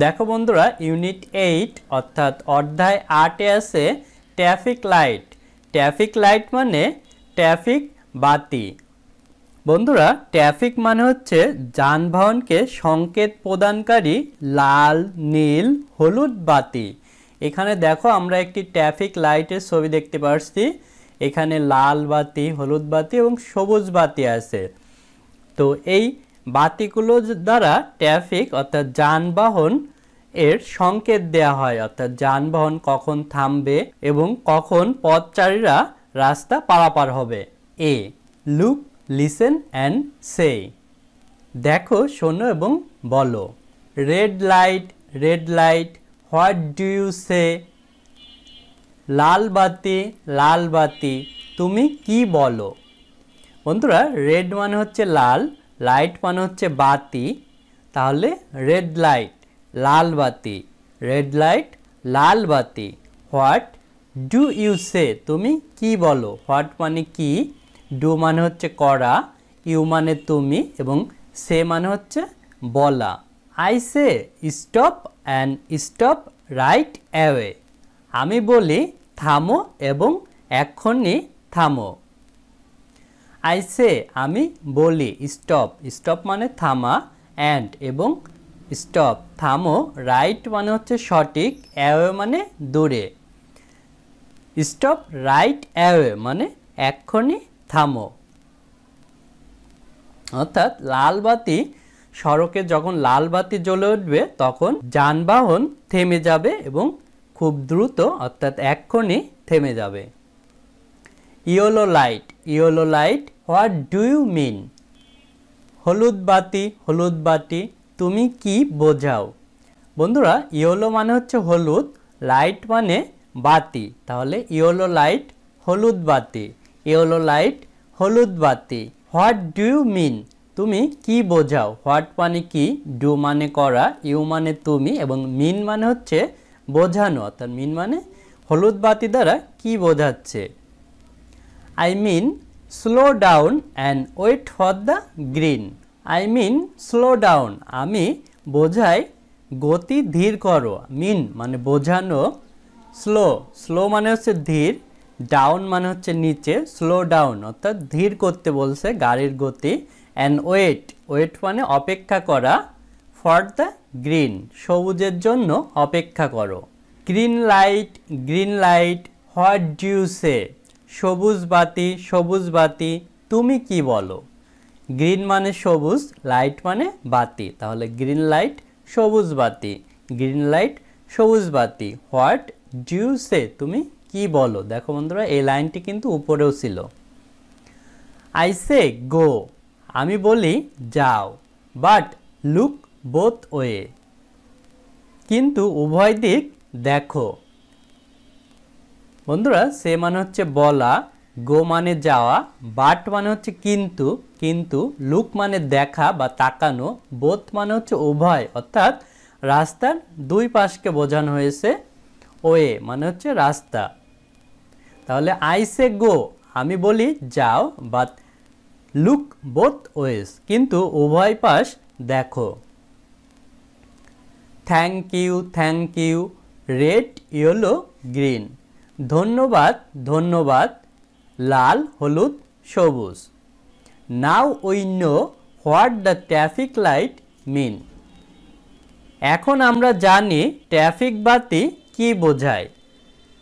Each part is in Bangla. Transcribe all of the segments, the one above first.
দেখো বন্ধুরা ইউনিট 8 অর্থাৎ অধ্যায় 8 এ আছে ট্রাফিক লাইট। ট্রাফিক লাইট মানে ট্রাফিক বাতি। বন্ধুরা ট্রাফিক মানে হচ্ছে যানবাহনকে সংকেত প্রদানকারী লাল, নীল, হলুদ বাতি। এখানে দেখো আমরা একটি ট্রাফিক লাইটের ছবি দেখতে পাচ্ছি। এখানে লাল বাতি, হলুদ বাতি এবং সবুজ বাতি আছে। তো এই বাতিগুলো দ্বারা ট্রাফিক অর্থাৎ যানবাহন এর সংকেত দেয়া হয়, অর্থাৎ যানবাহন কখন থামবে এবং কখন পথচারীরা রাস্তা পারাপার হবে। A look, listen and say, দেখো, শোনো এবং বলো। Red light, red light, what do you say? লাল বাতি, লাল বাতি, তুমি কি বলো? বন্ধুরা রেড মানে হচ্ছে লাল, লাইট মানে হচ্ছে বাতি, তাহলে রেড লাইট লাল বাতি, রেড লাইট লাল বাতি। হোয়াট ডু ইউ সে, তুমি কি বলো? হোয়াট মানে কি, ডু মানে হচ্ছে করা, ইউ মানে তুমি এবং সে মানে হচ্ছে বলা। I say stop and stop right away, আমি বলি থামো এবং এক্ষুনি থামো। আই সে আমি বলি, স্টপ, স্টপ মানে থামা, অ্যান্ড এবং স্টপ থামো, রাইট মানে হচ্ছে সঠিক, অ্যাওয়ে মানে দূরে। স্টপ রাইট অ্যাওয়ে মানে এক্ষুনি থামো। অর্থাৎ লাল বাতি, সড়কে যখন লাল বাতি জ্বলে উঠবে তখন যানবাহন থেমে যাবে এবং খুব দ্রুত অর্থাৎ এক্ষুনি থেমে যাবে। Yellow light, yellow light, what do you mean? হলুদ বাতি, হলুদ বাতি, তুমি কি বোঝাও? বন্ধুরা ইয়েলো মানে হচ্ছে হলুদ, লাইট মানে বাতি, তাহলে ইয়েলো লাইট হলুদ বাতি, ইয়েলো লাইট হলুদ বাতি। হোয়াট ডু ইউ মিন, তুমি কি বোঝাও? হোয়াট মানে কি, ডু মানে করা, ইউ মানে তুমি এবং মিন মানে হচ্ছে বোঝানো, অর্থাৎ মিন মানে হলুদ বাতি দ্বারা কি বোঝাচ্ছে। I mean slow down and wait for the green. I mean slow down, আমি বোঝাই গতি ধীর করো। মিন মানে বোঝানো, স্লো, স্লো মানে হচ্ছে ধীর, ডাউন মানে হচ্ছে নিচে, স্লো ডাউন অর্থাৎ ধীর করতে বলছে গাড়ির গতি। অ্যান্ড ওয়েট, ওয়েট মানে অপেক্ষা করা, ফর দ্য গ্রিন সবুজের জন্য অপেক্ষা করো। Green light, green light, what do you say? সবুজ বাতি, সবুজ বাতি, তুমি কি বলো? গ্রিন মানে সবুজ, লাইট মানে বাতি, তাহলে গ্রিন লাইট সবুজ বাতি, গ্রিন লাইট সবুজ বাতি। হোয়াট ডু ইউ সে, তুমি কি বলো? দেখো বন্ধুরা এই লাইনটি কিন্তু উপরেও ছিল। আই সে গো, আমি বলি যাও, বাট লুক বোথ ওয়ে, কিন্তু উভয় দিক দেখো। বন্ধুরা সে মানে হচ্ছে বলা, গো মানে যাওয়া, বাট মানে হচ্ছে কিন্তু, কিন্তু লুক মানে দেখা বা তাকানো, বোথ মানে হচ্ছে উভয়, অর্থাৎ রাস্তার দুই পাশকে বোঝানো হয়েছে, ওয়ে মানে হচ্ছে রাস্তা। তাহলে আই সে গো আমি বলি যাও, বাট লুক বোথ ওয়েজ কিন্তু উভয় পাশ দেখো। Thank you, thank you, red, yellow, green, ধন্যবাদ, ধন্যবাদ, লাল, হলুদ, সবুজ। Now we know what the traffic light mean, এখন আমরা জানি ট্রাফিক বাতি কি বোঝায়।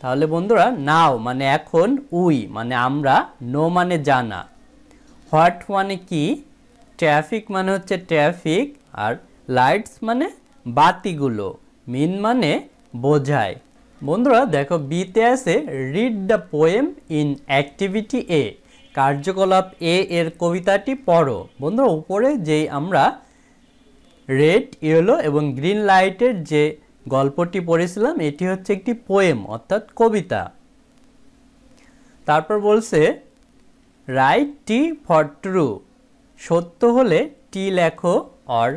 তাহলে বন্ধুরা নাও মানে এখন, উই মানে আমরা, নো মানে জানা, হোয়াট মানে কি, ট্রাফিক মানে হচ্ছে ট্রাফিক, আর লাইটস মানে বাতিগুলো, মিন মানে বোঝায়। বন্ধুরা দেখো বিতে আছে read the poem in activity A, কার্যকলাপ এ এর কবিতাটি পড়ো। বন্ধুরা উপরে যেই আমরা রেড, ইয়েলো এবং গ্রিন লাইটের যে গল্পটি পড়েছিলাম এটি হচ্ছে একটি পোয়েম অর্থাৎ কবিতা। তারপর বলছে রাইট টি ফর ট্রু, সত্য হলে টি লেখো, অর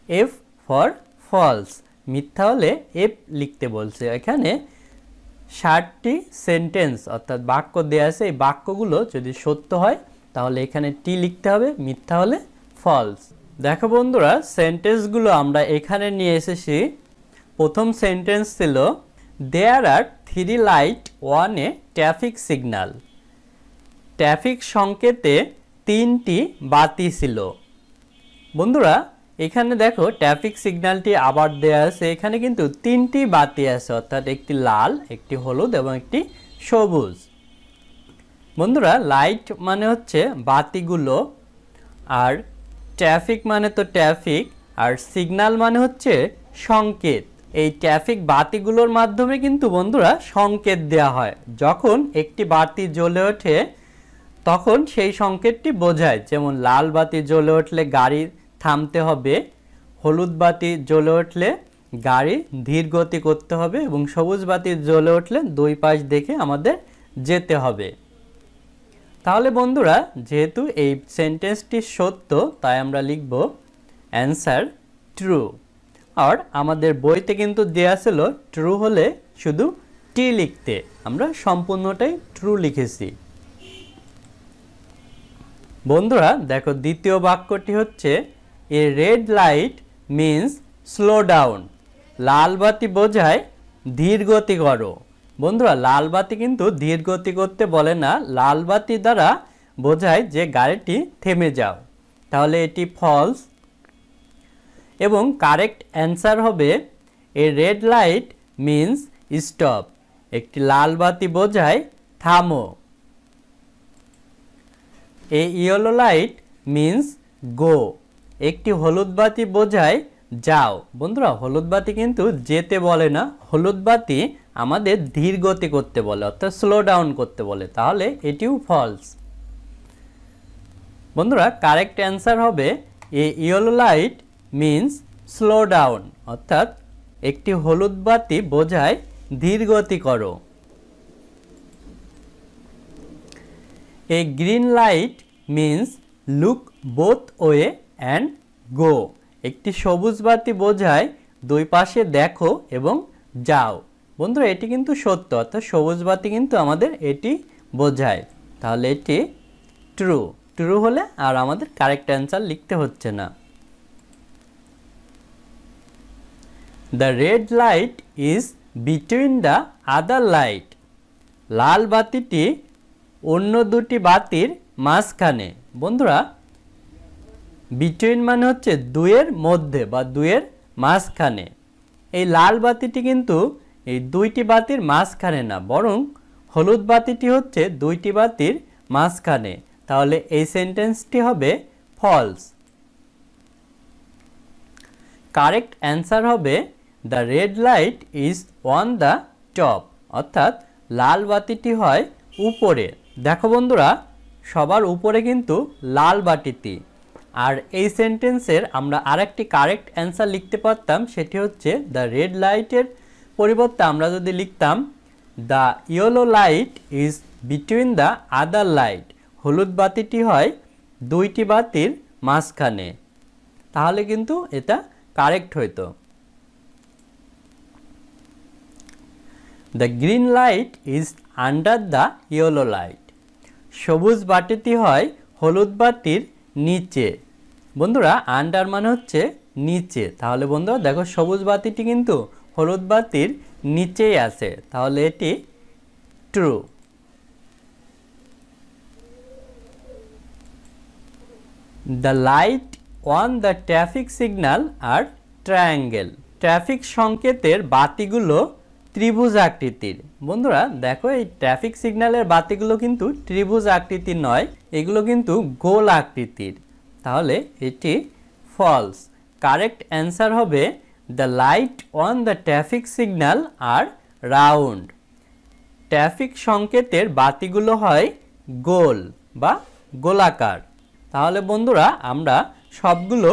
এফ ফর ফলস, মিথ্যা হলে এফ লিখতে বলছে। এখানে 60টি সেন্টেন্স অর্থাৎ বাক্য দেয়া আছে, এই বাক্যগুলো যদি সত্য হয় তাহলে এখানে টি লিখতে হবে, মিথ্যা হলে ফলস। দেখো বন্ধুরা সেন্টেন্সগুলো আমরা এখানে নিয়ে এসেছি প্রথম সেন্টেন্স ছিল there are 3 light on a traffic signal. Traffic সংকেতে 3টি বাতি ছিল। বন্ধুরা এখানে দেখো ট্রাফিক সিগন্যালটি আবার দেয়া আছে, এখানে কিন্তু 3টি বাতি আছে, অর্থাৎ একটি লাল, একটি হলুদ এবং একটি সবুজ। বন্ধুরা লাইট মানে হচ্ছে বাতিগুলো, আর ট্রাফিক মানে তো ট্রাফিক, আর সিগন্যাল মানে হচ্ছে সংকেত। এই ট্রাফিক বাতিগুলোর মাধ্যমে কিন্তু বন্ধুরা সংকেত দেওয়া হয়। যখন একটি বাতি জ্বলে ওঠে তখন সেই সংকেতটি বোঝায়, যেমন লাল বাতি জ্বলে উঠলে গাড়ি থামতে হবে, হলুদ বাতি জ্বলে উঠলে গাড়ি ধীর গতি করতে হবে, এবং সবুজ বাতি জ্বলে উঠলে দুই পাশ দেখে আমাদের যেতে হবে। তাহলে বন্ধুরা যেহেতু এই সেন্টেন্সটি সত্য, তাই আমরা লিখব অ্যান্সার ট্রু। আর আমাদের বইতে কিন্তু দেয়া ছিল ট্রু হলে শুধু টি লিখতে, আমরা সম্পূর্ণটাই ট্রু লিখেছি। বন্ধুরা দেখো দ্বিতীয় বাক্যটি হচ্ছে a red light means slow down. লাল বাতি বোঝায় ধীর গতি করো। বন্ধুরা লাল বাতি কিন্তু ধীর গতি করতে বলে না, লাল বাতি দ্বারা বোঝায় যে গাড়িটি থেমে যাও। তাহলে এটি ফলস। এবং কারেক্ট অ্যান্সার হবে এ রেড লাইট মিন্স স্টপ। একটি লাল বাতি বোঝায় থামো। এ ইয়েলো লাইট মিন্স গো। একটি হলুদ বাতি বোঝায় যাও। বন্ধুরা হলুদ বাতি কিন্তু যেতে বলে না, হলুদ বাতি আমাদের ধীর গতি করতে বলে, অর্থাৎ স্লো ডাউন করতে বলে। তাহলে এটিও ফলস। বন্ধুরা কারেক্ট অ্যান্সার হবে a yellow light means slow down, অর্থাৎ একটি হলুদ বাতি বোঝায় ধীর গতি করো। A green light means look both way and go. একটি সবুজ বাতি বোঝায় দুই পাশে দেখো এবং যাও। বন্ধুরা এটি কিন্তু সত্য, অর্থাৎ সবুজ বাতি কিন্তু আমাদের এটি বোঝায়। তাহলে এটি ট্রু। ট্রু হলে আর আমাদের কারেক্ট অ্যান্সার লিখতে হচ্ছে না। The red light is between the other light. লাল বাতিটি অন্য দুটি বাতির মাঝখানে। বন্ধুরা বিটুইন মানে হচ্ছে দুইয়ের মধ্যে বা দুইয়ের মাঝখানে। এই লাল বাতিটি কিন্তু এই দুইটি বাতির মাঝখানে না, বরং হলুদ বাতিটি হচ্ছে দুইটি বাতির মাঝখানে। তাহলে এই সেন্টেন্সটি হবে ফলস। কারেক্ট অ্যান্সার হবে the red light is on the top, অর্থাৎ লাল বাতিটি হয় উপরে। দেখো বন্ধুরা সবার উপরে কিন্তু লাল বাতিটি। আর এই সেন্টেন্সের আমরা আরেকটি কারেক্ট অ্যান্সার লিখতে পারতাম, সেটি হচ্ছে দ্য রেড লাইটের পরিবর্তে আমরা যদি লিখতাম the yellow light is between the other light. হলুদ বাতিটি হয় দুইটি বাতির মাঝখানে। তাহলে কিন্তু এটা কারেক্ট হইতো। The green light is under the yellow light. সবুজ বাতিটি হয় হলুদ বাতির নিচে। বন্ধুরা আন্ডার মানে হচ্ছে নিচে। তাহলে বন্ধুরা দেখো সবুজ বাতিটি কিন্তু হলুদ বাতির নিচেই আছে। তাহলে এটি true. The light on the traffic signal are triangle. Traffic সংকেতের বাতিগুলো ত্রিভুজ আকৃতির। বন্ধুরা দেখো এই ট্রাফিক সিগন্যালের বাতিগুলো কিন্তু ত্রিভুজ আকৃতির নয়, এগুলো কিন্তু গোল আকৃতির। তাহলে এটি ফলস। কারেক্ট অ্যান্সার হবে the light on the traffic signal are round. Traffic সংকেতের বাতিগুলো হয় গোল বা গোলাকার। তাহলে বন্ধুরা আমরা সবগুলো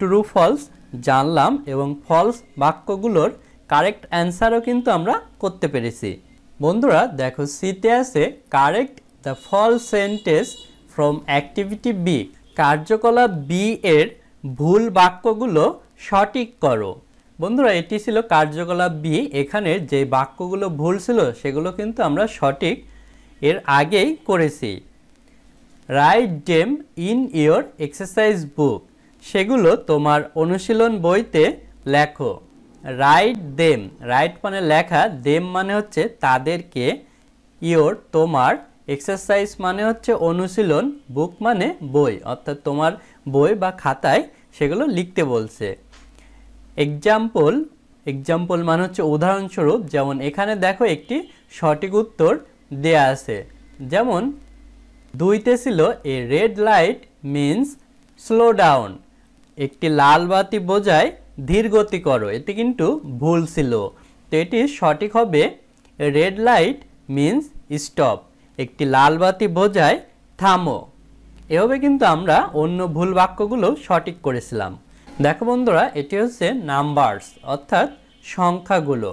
ট্রু ফলস জানলাম এবং ফলস বাক্যগুলোর কারেক্ট অ্যান্সারও কিন্তু আমরা করতে পেরেছি। বন্ধুরা দেখো সিতে আছে correct the false sentence from activity B. কার্যকলাপ বি এর ভুল বাক্যগুলো সঠিক করো। বন্ধুরা এটি ছিল কার্যকলাপ বি। এখানে যে বাক্যগুলো ভুল ছিল সেগুলো কিন্তু আমরা সঠিক এর আগেই করেছি। Write them in your exercise বুক। সেগুলো তোমার অনুশীলন বইতে লেখো। রাইট দেম, রাইট মানে লেখা, দেম মানে হচ্ছে তাদেরকে, ইয়োর তোমার, এক্সারসাইজ মানে হচ্ছে অনুশীলন, বুক মানে বই, অর্থাৎ তোমার বই বা খাতায় সেগুলো লিখতে বলছে। এক্সাম্পল, এক্সাম্পল মানে হচ্ছে উদাহরণস্বরূপ, যেমন এখানে দেখো একটি সঠিক উত্তর দেয়া আছে। যেমন 2তে ছিল a red light means slow down, একটি লাল বাতি বোঝায় ধীর গতি করো, এটি কিন্তু ভুল ছিল। তো এটি সঠিক হবে রেড লাইট মিন্স স্টপ, একটি লাল বাতি বোঝায় থামো। এভাবে কিন্তু আমরা অন্য ভুল বাক্যগুলো সঠিক করেছিলাম। দেখো বন্ধুরা, এটি হচ্ছে নাম্বারস অর্থাৎ সংখ্যাগুলো।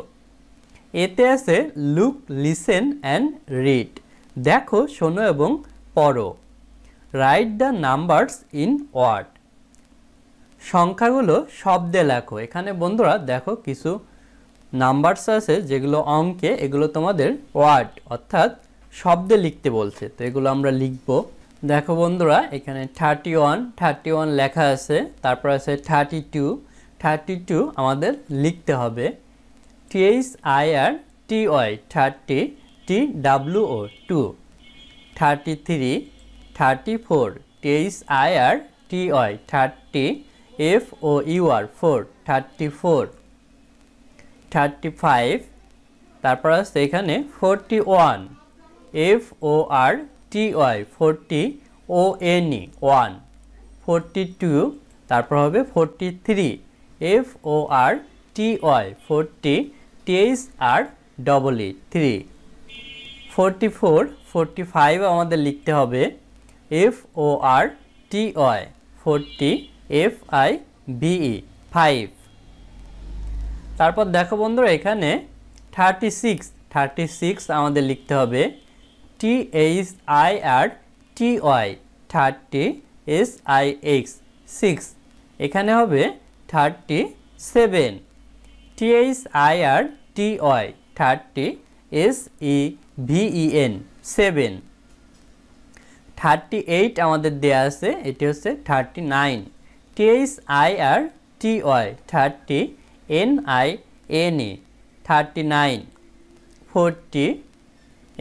এতে আছে লুক, লিসেন অ্যান্ড রিড, দেখো, শোনো এবং পড়ো। Write the numbers in word, সংখ্যাগুলো শব্দে লেখো। এখানে বন্ধুরা দেখো কিছু নাম্বারস আছে যেগুলো অঙ্কে, এগুলো তোমাদের ওয়ার্ড অর্থাৎ শব্দে লিখতে বলছে, তো এগুলো আমরা লিখব। দেখো বন্ধুরা, এখানে 31 লেখা আছে, তারপর আছে 32 আমাদের লিখতে হবে। THIRTY 30, TWO 2, 33, 34, THIRTY 30, FOUR 4, 34, 35, তারপর আছে এখানে 41, FORTY 40, ONE 1, 42, তারপর হবে 43, FORTY 40, THREE 3, 44, 45 আমাদের লিখতে হবে FORTY 40, FIVE 5। তারপর দেখো বন্ধুরা, এখানে 36 আমাদের লিখতে হবে THIRTY 30, SIX 6, এখানে হবে 37, THIRTY 30, SEVEN 7, 38 আমাদের দেয়া আছে, এটি হচ্ছে 39, THIRTY 30, NINE 39, 40,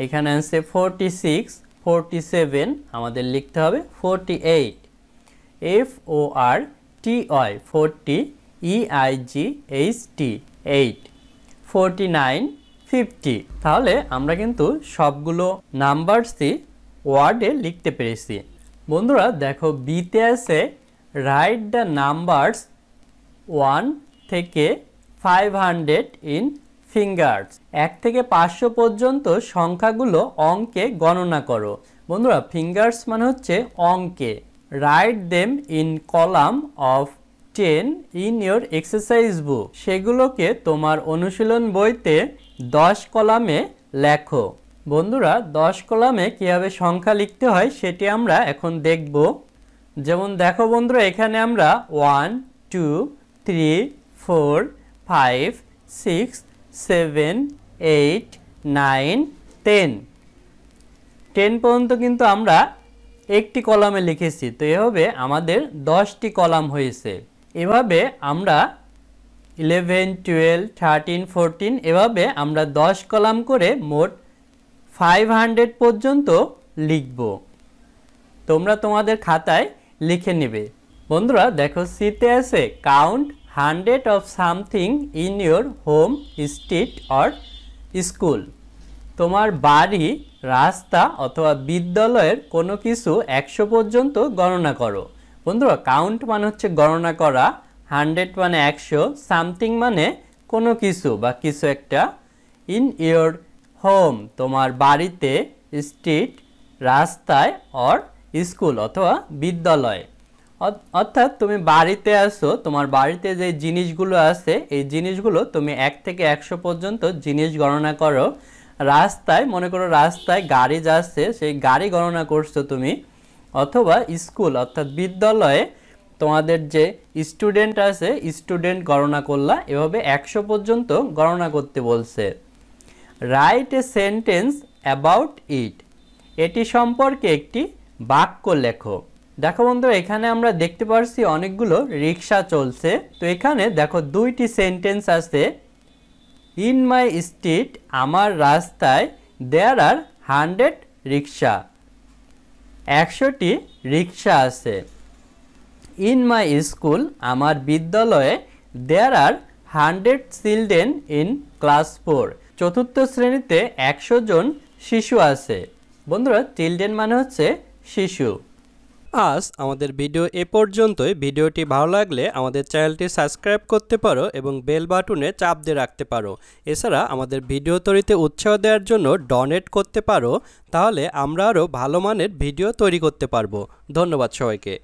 এখানে আছে 46, 47 আমাদের লিখতে হবে 48, FORTY 40, EIGHT 8, 49, 50। তাহলে আমরা কিন্তু সবগুলো নাম্বারসই ওয়ার্ডে লিখতে পেরেছি। বন্ধুরা দেখো, বিতে আছে রাইট দ্য নাম্বারস 1 থেকে 500 ইন ফিঙ্গার্স, 1 থেকে 500 পর্যন্ত সংখ্যাগুলো অঙ্কে গণনা করো। বন্ধুরা, ফিঙ্গার্স মানে হচ্ছে অঙ্কে। Write them in column of 10 in your exercise বুক, সেগুলোকে তোমার অনুশীলন বইতে 10 কলামে লেখো। বন্ধুরা, 10 কলামে কীভাবে সংখ্যা লিখতে হয় সেটি আমরা এখন দেখব। যেমন দেখো বন্ধুরা, এখানে আমরা 1 2 3 4 5 6 7 8 9 10 পর্যন্ত কিন্তু আমরা একটি কলামে লিখেছি। তো এভাবে আমাদের 10টি কলাম হয়েছে। এভাবে আমরা 11 12 13 14 এভাবে আমরা 10 কলাম করে মোট 500 পর্যন্ত লিখব। তোমরা তোমাদের খাতায় লিখে নেবে। বন্ধুরা দেখো, সিতে আছে count 100 of something in your home, street or school, তোমার বাড়ি, রাস্তা অথবা বিদ্যালয়ের কোনো কিছু 100 পর্যন্ত গণনা করো। বন্ধুরা, কাউন্ট মানে হচ্ছে গণনা করা, 100 মানে 100, সামথিং মানে কোনো কিছু বা কিছু একটা, ইন ইয়োর হোম তোমার বাড়িতে, স্ট্রিট রাস্তায়, অর স্কুল অথবা বিদ্যালয়। অর্থাৎ তুমি বাড়িতে আসো, তোমার বাড়িতে যে জিনিসগুলো আছে এই জিনিসগুলো তুমি 1 থেকে 100 পর্যন্ত জিনিস গণনা করো। রাস্তায়, মনে করো রাস্তায় গাড়ি যাচ্ছে, সেই গাড়ি গণনা করছো তুমি। অথবা স্কুল অর্থাৎ বিদ্যালয়ে তোমাদের যে স্টুডেন্ট আছে, স্টুডেন্ট গণনা করলা। এভাবে 100 পর্যন্ত গণনা করতে বলছে। Write a sentence about it, এটি সম্পর্কে একটি বাক্য লেখো। দেখো বন্ধুরা এখানে আমরা দেখতে পারছি অনেকগুলো রিক্সা চলছে। তো এখানে দেখো দুইটি সেন্টেন্স আছে। ইন মাই স্ট্রিট আমার রাস্তায় দেয়ার আর 100 রিক্সা, 100টি রিক্সা আছে। ইন মাই স্কুল আমার বিদ্যালয়ে দেয়ার আর 100 চিলড্রেন ইন ক্লাস 4, চতুর্থ শ্রেণীতে 100 জন শিশু আছে। বন্ধুরা চিলড্রেন মানে হচ্ছে শিশু। আজ আমাদের ভিডিও এ পর্যন্তই। ভিডিওটি ভালো লাগলে আমাদের চ্যানেলটি সাবস্ক্রাইব করতে পারো এবং বেল বাটনে চাপ দিয়ে রাখতে পারো। এছাড়া আমাদের ভিডিও তৈরিতে উৎসাহ দেওয়ার জন্য ডোনেট করতে পারো, তাহলে আমরা আরও ভালো মানের ভিডিও তৈরি করতে পারবো। ধন্যবাদ সবাইকে।